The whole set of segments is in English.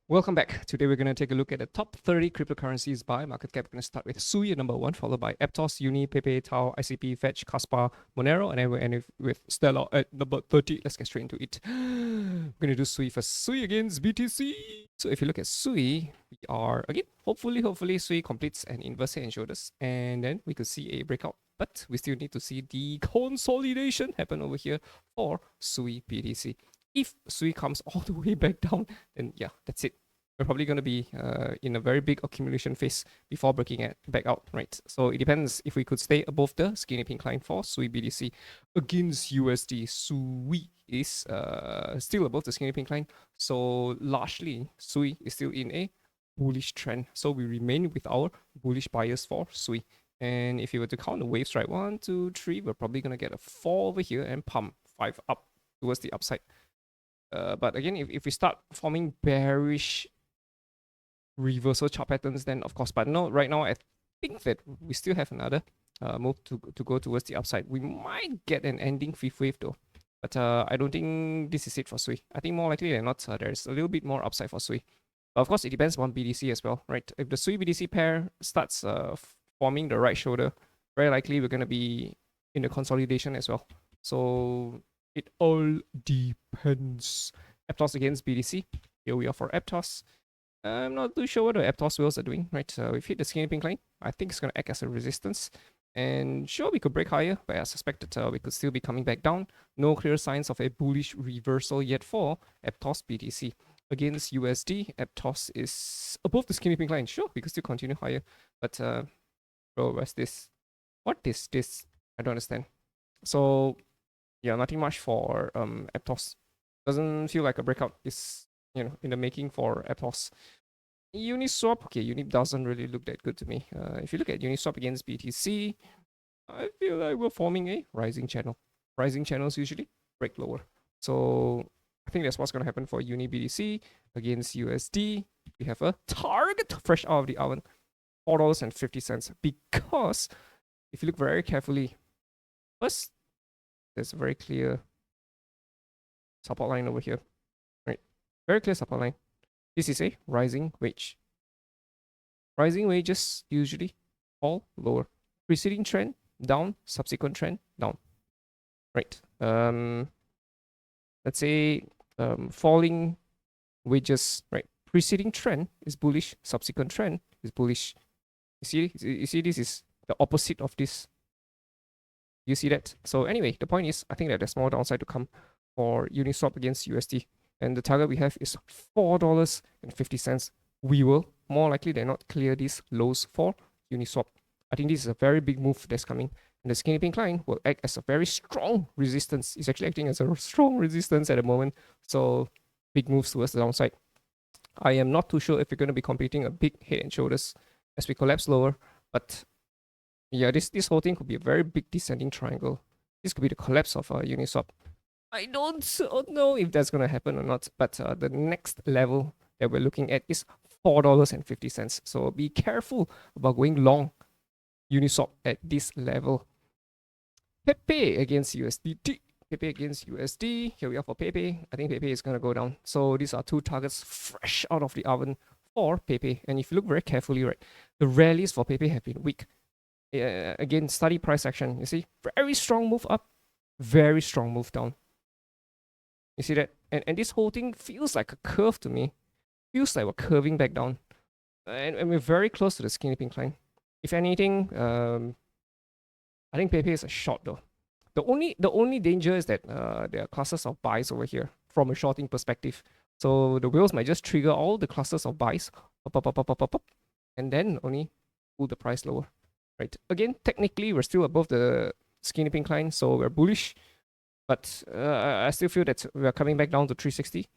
Welcome back. Today we're going to take a look at the top 30 cryptocurrencies by market cap. We're going to start with SUI at number 1, followed by Aptos, UNI, PEPE, TAO, ICP, Fetch, Kaspa, Monero, and then we'll end with Stellar at number 30. Let's get straight into it. We're going to do SUI first. SUI against BTC. So if you look at SUI, we are, again, hopefully SUI completes an inverse head and shoulders, and then we could see a breakout. But we still need to see the consolidation happen over here for SUI BTC. If SUI comes all the way back down, then yeah, that's it. We're probably going to be in a very big accumulation phase before breaking back out, right? So it depends if we could stay above the skinny pink line for SUI BTC against USD. SUI is still above the skinny pink line. So largely, SUI is still in a bullish trend. So we remain with our bullish bias for SUI. And if you were to count the waves, right, 1, 2, 3, we're probably going to get a 4 over here and pump 5 up towards the upside. But again, if we start forming bearish reversal chart patterns, then of course, but no, right now I think that we still have another move to go towards the upside. We might get an ending fifth wave though, but I don't think this is it for SUI. I think more likely than not, there's a little bit more upside for SUI. But of course, it depends on BTC as well, right? If the SUI BTC pair starts forming the right shoulder, very likely we're going to be in the consolidation as well. So it all depends. Aptos against BTC. Here we are for Aptos. I'm not too sure what the Aptos wheels are doing, right? We've hit the skinny pink line. I think it's going to act as a resistance. And sure, we could break higher, but I suspect that we could still be coming back down. No clear signs of a bullish reversal yet for Aptos BTC. Against USD, Aptos is above the skinny pink line. Sure, we could still continue higher. But, bro, what's this? What is this? I don't understand. So, yeah, nothing much for Aptos. Doesn't feel like a breakout is, in the making for Aptos. Uniswap, okay, Uni doesn't really look that good to me. If you look at Uniswap against BTC, I feel like we're forming a rising channel. Rising channels usually break lower. So I think that's what's going to happen for Uni BTC against USD. We have a target fresh out of the oven, $4.50. Because if you look very carefully, first, there's a very clear support line over here. Right? Very clear support line. This is a rising wage. Rising wages usually fall lower. Preceding trend, down. Subsequent trend, down. Right. Let's say falling wages, right? Preceding trend is bullish. Subsequent trend is bullish. You see this is the opposite of this. You see that? So anyway, the point is, I think that there's more downside to come for Uniswap against USD. And the target we have is $4.50. We will more likely than not clear these lows for Uniswap. I think this is a very big move that's coming. And the skinny pink line will act as a very strong resistance. It's actually acting as a strong resistance at the moment. So big moves towards the downside. I am not too sure if we're going to be completing a big head and shoulders as we collapse lower. But yeah, this whole thing could be a very big descending triangle. This could be the collapse of Uniswap. I don't know if that's going to happen or not, but the next level that we're looking at is $4.50. So be careful about going long Uniswap at this level. PEPE against USDT. PEPE against USD. Here we are for PEPE. I think PEPE is going to go down. So these are two targets fresh out of the oven for PEPE. And if you look very carefully, right, the rallies for PEPE have been weak. Again, study price action. You see, very strong move up, very strong move down. You see that? And this whole thing feels like a curve to me. Feels like we're curving back down. And we're very close to the skinny pink line. If anything, I think PEPE is a short though. The only danger is that there are clusters of buys over here from a shorting perspective. So the whales might just trigger all the clusters of buys, up, and then only pull the price lower. Right? Again, technically, we're still above the skinny pink line, so we're bullish. But I still feel that we're coming back down to 360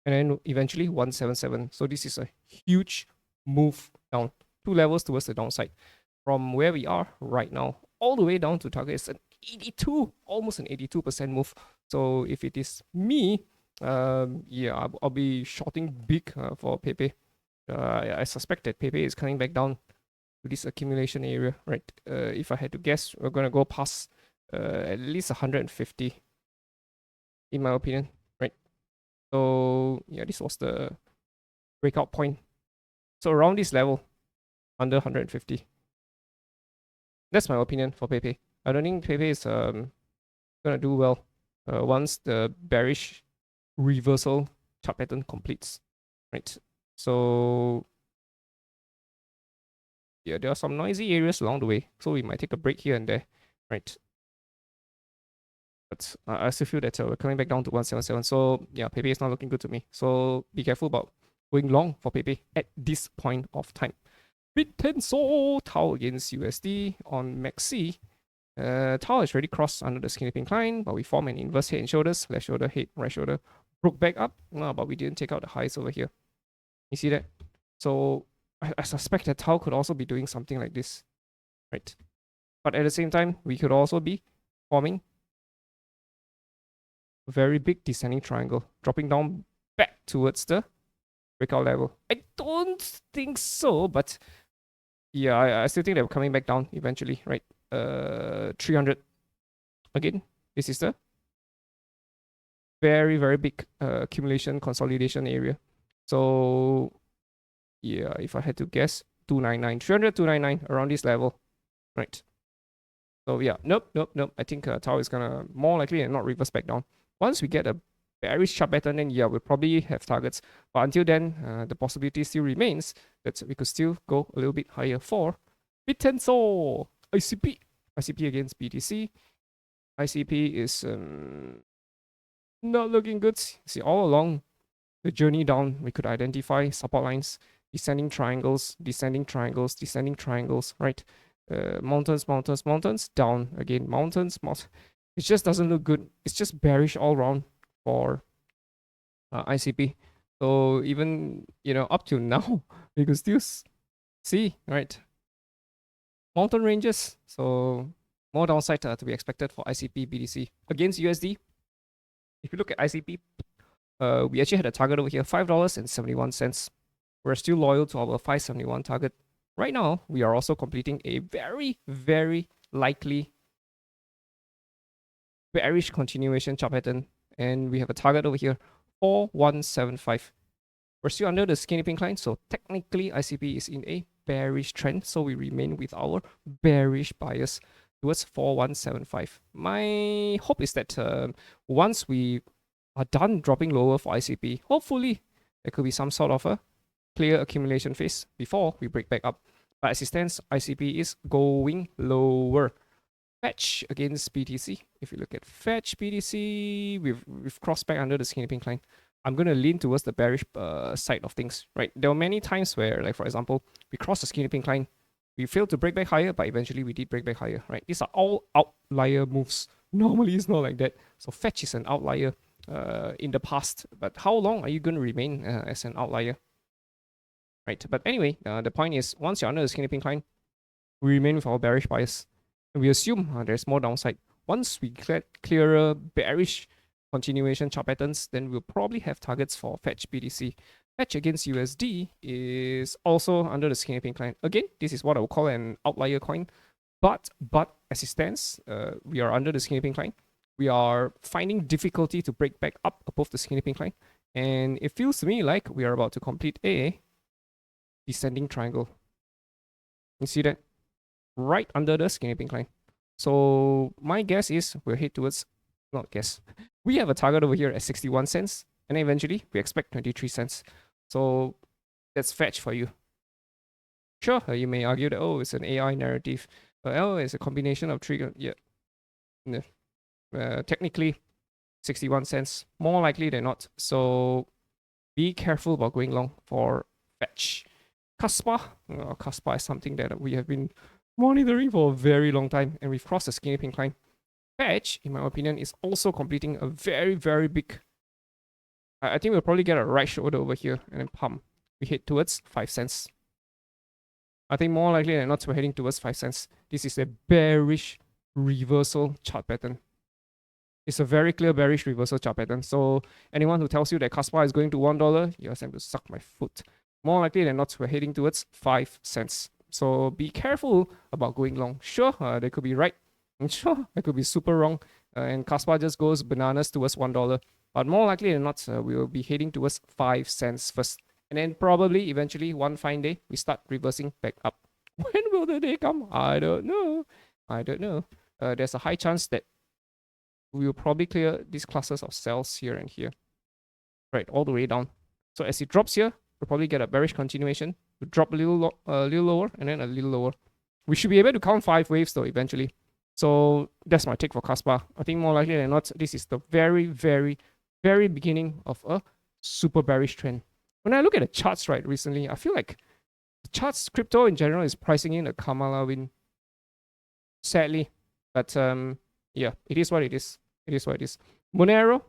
and then eventually 177. So this is a huge move down. 2 levels towards the downside. From where we are right now, all the way down to target is an 82, almost an 82% move. So if it is me, yeah, I'll be shorting big for PEPE. I suspect that PEPE is coming back down to this accumulation area, right? If I had to guess, we're going to go past at least 150. In my opinion, right? So yeah, this was the breakout point. So around this level, under 150. That's my opinion for PEPE. I don't think PEPE is gonna do well once the bearish reversal chart pattern completes, right? So yeah, there are some noisy areas along the way, so we might take a break here and there, right? But I still feel that we're coming back down to 177. So yeah, PEPE is not looking good to me. So be careful about going long for PEPE at this point of time. Bittensor, TAO against USD on MACD. TAO has already crossed under the skinny pink line, but we form an inverse head and shoulders, left shoulder, head, right shoulder, broke back up, but we didn't take out the highs over here. You see that? So I suspect that TAO could also be doing something like this, right? But at the same time, we could also be forming a very big descending triangle, dropping down back towards the breakout level. I don't think so, but yeah, I still think they're coming back down eventually, right? 300 again. This is the very, very big accumulation consolidation area. So yeah, if I had to guess, 299, 300, 299 around this level, right? So yeah, nope. I think TAO is gonna more likely than not reverse back down. Once we get a bearish chart pattern, then yeah, we'll probably have targets. But until then, the possibility still remains that we could still go a little bit higher for Bittensor. ICP against BTC. ICP is not looking good. See, all along the journey down, we could identify support lines, descending triangles, right? Mountains, down again, mountains. It just doesn't look good. It's just bearish all around for ICP. So even, up to now, we could still see, right? Mountain ranges. So more downside to be expected for ICP BTC against USD. If you look at ICP, we actually had a target over here, $5.71. We're still loyal to our 571 target. Right now, we are also completing a very, very likely bearish continuation chart pattern. And we have a target over here, 4175. We're still under the skinny pink line, so technically ICP is in a bearish trend. So we remain with our bearish bias towards 4175. My hope is that once we are done dropping lower for ICP, hopefully there could be some sort of a clear accumulation phase before we break back up. But as it stands, ICP is going lower. Fetch against BTC. If you look at Fetch BTC, we've crossed back under the skinny pink line. I'm going to lean towards the bearish side of things, right? There were many times where, like for example, we crossed the skinny pink line, we failed to break back higher, but eventually we did break back higher, right? These are all outlier moves. Normally it's not like that. So Fetch is an outlier in the past, but how long are you going to remain as an outlier, right? But anyway, the point is, once you're under the skinny pink line, we remain with our bearish bias. And we assume there's more downside. Once we get clearer bearish continuation chart patterns, then we'll probably have targets for Fetch BTC. Fetch against USD is also under the skinny pink line. Again, this is what I would call an outlier coin. But as it stands, we are under the skinny pink line. We are finding difficulty to break back up above the skinny pink line. And it feels to me like we are about to complete a descending triangle. You see that? Right under the skinny pink line. So my guess is we'll head towards, not guess, we have a target over here at 61 cents, and eventually we expect 23 cents. So that's Fetch for you. Sure, you may argue that, oh, it's an AI narrative. Oh, it's a combination of three. Yeah. Technically, 61 cents, more likely than not. So be careful about going long for Fetch. Kaspa. Kaspa is something that we have been monitoring for a very long time, and we've crossed the skinny pink line. Fetch, in my opinion, is also completing a very, very big. I think we'll probably get a right shoulder over here and then pump. We head towards 5 cents. I think more likely than not, we're heading towards 5 cents. This is a bearish reversal chart pattern. It's a very clear bearish reversal chart pattern. So anyone who tells you that Kaspa is going to $1, you ask them to suck my foot. More likely than not, we're heading towards 5 cents. So be careful about going long. Sure, they could be right. And sure, I could be super wrong. And Kaspa just goes bananas towards $1. But more likely than not, we will be heading towards 5 cents first. And then probably eventually one fine day, we start reversing back up. When will the day come? I don't know. I don't know. There's a high chance that we will probably clear these clusters of cells here and here. Right, all the way down. So as it drops here, we'll probably get a bearish continuation. We'll drop a little lower and then a little lower. We should be able to count 5 waves though eventually. So that's my take for Kaspa. I think more likely than not, this is the very, very, very beginning of a super bearish trend. When I look at the charts right recently, I feel like the charts, crypto in general, is pricing in a Kamala win. Sadly. But yeah, it is what it is. It is what it is. Monero,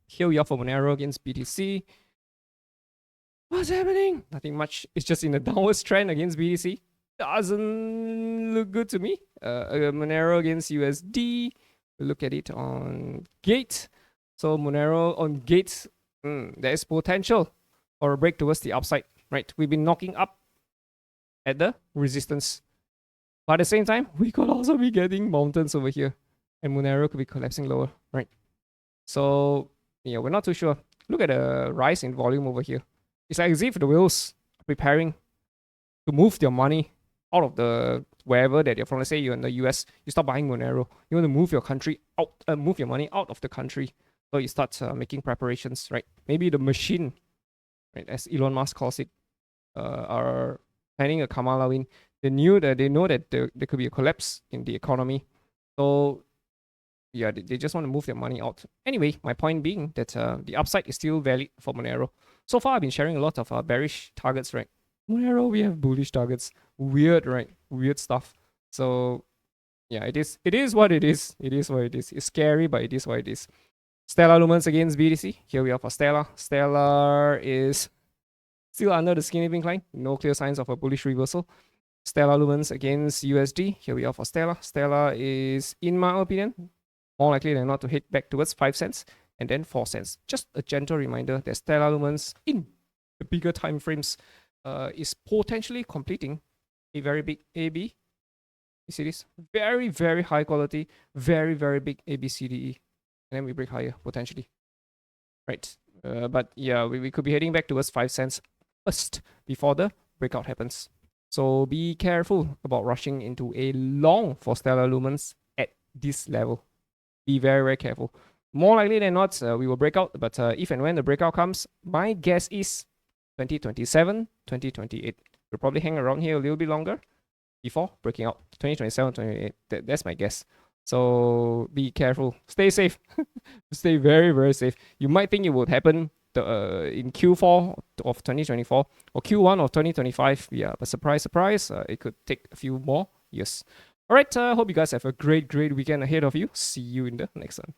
here we are for Monero against BTC. What's happening? Nothing much. It's just in a downwards trend against BTC. Doesn't look good to me. Monero against USD. We look at it on Gate. So Monero on Gate, there is potential for a break towards the upside. Right, we've been knocking up at the resistance. But at the same time, we could also be getting mountains over here. And Monero could be collapsing lower, right? So, yeah, we're not too sure. Look at the rise in volume over here. It's like as if the whales are preparing to move their money out of the wherever that you're from. Let's say you're in the US, you start buying Monero. You want to move your country out, move your money out of the country. So you start making preparations, right? Maybe the machine, right, as Elon Musk calls it, are planning a Kamala win. They know that there could be a collapse in the economy. So yeah, they just want to move their money out. Anyway, my point being that the upside is still valid for Monero. So far, I've been sharing a lot of bearish targets, right? Monero, we have bullish targets. Weird, right? Weird stuff. So yeah, it is what it is. It is what it is. It's scary, but it is what it is. Stellar Lumens against BTC. Here we are for Stellar. Stellar is still under the skinny pink line. No clear signs of a bullish reversal. Stellar Lumens against USD. Here we are for Stellar. Stellar is, in my opinion, more likely than not to hit back towards 5 cents and then 4 cents. Just a gentle reminder that Stellar Lumens in the bigger time frames is potentially completing a very big AB. You see this? Very, very high quality, very, very big ABCDE. And then we break higher potentially. Right. But yeah, we could be heading back towards 5 cents first before the breakout happens. So be careful about rushing into a long for Stellar Lumens at this level. Be very, very careful. More likely than not, we will break out. But if and when the breakout comes, my guess is 2027, 2028. We'll probably hang around here a little bit longer before breaking out. 2027, 2028. That's my guess. So be careful. Stay safe. Stay very, very safe. You might think it would happen in Q4 of 2024 or Q1 of 2025. Yeah, but surprise, surprise, it could take a few more years. All right, hope you guys have a great, great weekend ahead of you. See you in the next one.